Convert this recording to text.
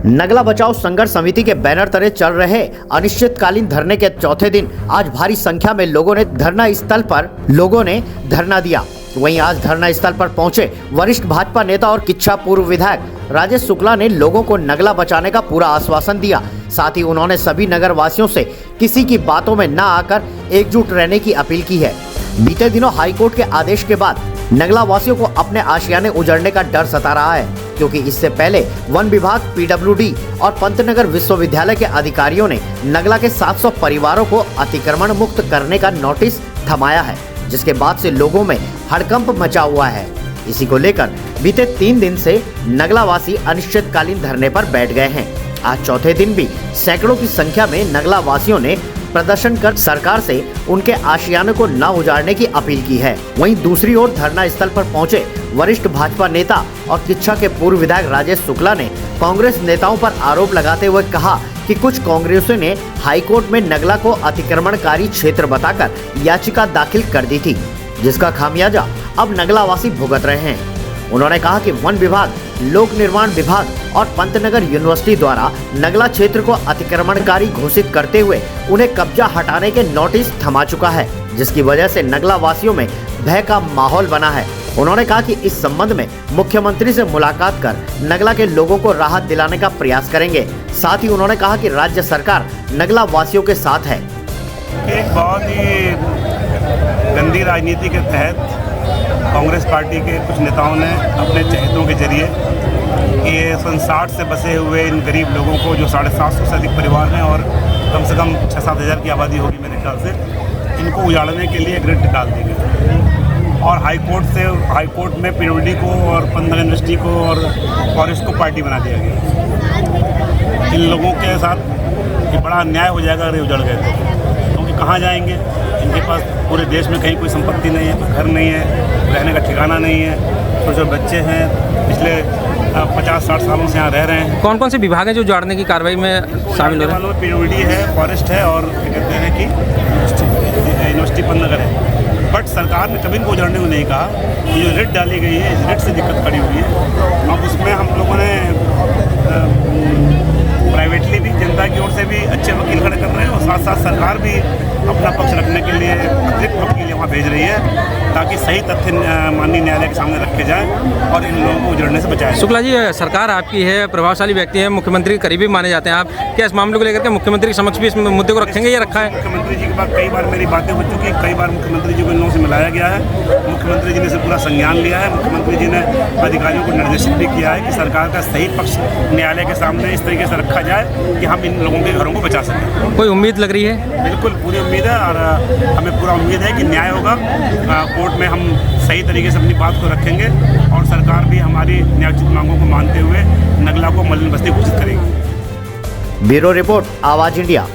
नगला बचाओ संघर्ष समिति के बैनर तले चल रहे अनिश्चितकालीन धरने के चौथे दिन आज भारी संख्या में लोगों ने धरना दिया। वहीं आज धरना स्थल पर पहुंचे वरिष्ठ भाजपा नेता और किच्छा पूर्व विधायक राजेश शुक्ला ने लोगों को नगला बचाने का पूरा आश्वासन दिया। साथ ही उन्होंने सभी नगर वासियों से किसी की बातों में न आकर एकजुट रहने की अपील की है। बीते दिनों हाईकोर्ट के आदेश के बाद नगला वासियों को अपने आशियाने उजड़ने का डर सता रहा है, क्योंकि इससे पहले वन विभाग, पीडब्ल्यूडी और पंतनगर विश्वविद्यालय के अधिकारियों ने नगला के 700 परिवारों को अतिक्रमण मुक्त करने का नोटिस थमाया है, जिसके बाद से लोगों में हड़कंप मचा हुआ है। इसी को लेकर बीते 3 दिन से नगला वासी अनिश्चितकालीन धरने पर बैठ गए हैं। आज चौथे दिन भी सैकड़ों की संख्या में नगला वासियों ने प्रदर्शन कर सरकार से उनके आशियाने को न उजाड़ने की अपील की है। वहीं दूसरी ओर धरना स्थल पर पहुंचे वरिष्ठ भाजपा नेता और किच्छा के पूर्व विधायक राजेश शुक्ला ने कांग्रेस नेताओं पर आरोप लगाते हुए कहा कि कुछ कांग्रेसियों ने हाईकोर्ट में नगला को अतिक्रमणकारी क्षेत्र बताकर याचिका दाखिल कर दी थी, जिसका खामियाजा अब नगला वासी भुगत रहे हैं। उन्होंने कहा कि वन विभाग, लोक निर्माण विभाग और पंतनगर यूनिवर्सिटी द्वारा नगला क्षेत्र को अतिक्रमणकारी घोषित करते हुए उन्हें कब्जा हटाने के नोटिस थमा चुका है, जिसकी वजह से नगला वासियों में भय का माहौल बना है। उन्होंने कहा कि इस संबंध में मुख्यमंत्री से मुलाकात कर नगला के लोगों को राहत दिलाने का प्रयास करेंगे। साथ ही उन्होंने कहा कि राज्य सरकार नगला वासियों के साथ है। एक बहुत ही गंदी राजनीति के तहत कांग्रेस पार्टी के कुछ नेताओं ने अपने चहेतों के जरिए ये 60 से बसे हुए इन गरीब लोगों को, जो 750 से अधिक परिवार हैं और कम से कम 6-7 हज़ार की आबादी होगी मेरे ख्याल से, इनको उजाड़ने के लिए ग्रिड निकाल दी गई और हाईकोर्ट में पीडब्ल्यूडी को और पंतनगर यूनिवर्सिटी को और फॉरेस्ट को पार्टी बना दिया गया। इन लोगों के साथ ये बड़ा अन्याय हो जाएगा अगर ये उजड़ गए थे, क्योंकि कहाँ जाएंगे? इनके पास पूरे देश में कहीं कोई संपत्ति नहीं है, घर नहीं है, रहने का ठिकाना नहीं है, छोटे छोटे बच्चे हैं, पिछले 50-60 सालों से यहाँ रह रहे हैं। कौन कौन से विभाग हैं जो उजाड़ने की कार्रवाई में शामिल हो रहे हैं? पीडब्ल्यूडी है, फॉरेस्ट है और क्या कहते हैं कि यूनिवर्सिटी पंतनगर है। बट सरकार ने कभी इनको उजाड़ने को नहीं कहा। ये जो रेट डाली गई है, इस रेट से दिक्कत खड़ी हुई है। अब उसमें हम लोगों ने प्राइवेटली भी, जनता की ओर से भी अच्छे वकील खड़े कर रहे हैं और साथ साथ सरकार भी अपना पक्ष रखने के लिए अतिरिक्त वकील वहाँ भेज रही है, ताकि सही तथ्य माननीय न्यायालय के सामने रखे जाएं और इन लोगों को उजड़ने से बचाएं। शुक्ला जी, सरकार आपकी है, प्रभावशाली व्यक्ति है, मुख्यमंत्री करीबी माने जाते हैं। आप क्या इस मामले को लेकर के मुख्यमंत्री के समक्ष भी इस मुद्दे को रखेंगे या रखा है? मुख्यमंत्री जी के पास कई बार मेरी बातें हो चुकी, कई बार मुख्यमंत्री जी को इन लोगों से मिलाया गया है। मुख्यमंत्री जी ने इसे पूरा संज्ञान लिया है। मुख्यमंत्री जी ने अधिकारियों को निर्देशित भी किया है कि सरकार का सही पक्ष न्यायालय के सामने इस तरीके से रखा जाए कि हम इन लोगों के घरों को बचा सकें। कोई उम्मीद लग रही है? बिल्कुल पूरी उम्मीद है और हमें पूरा उम्मीद है कि न्याय होगा। कोर्ट में हम सही तरीके से अपनी बात को रखेंगे और सरकार भी हमारी न्यायोचित मांगों को मानते हुए नगला को मलिन बस्ती घोषित करेगी। ब्यूरो रिपोर्ट, आवाज इंडिया।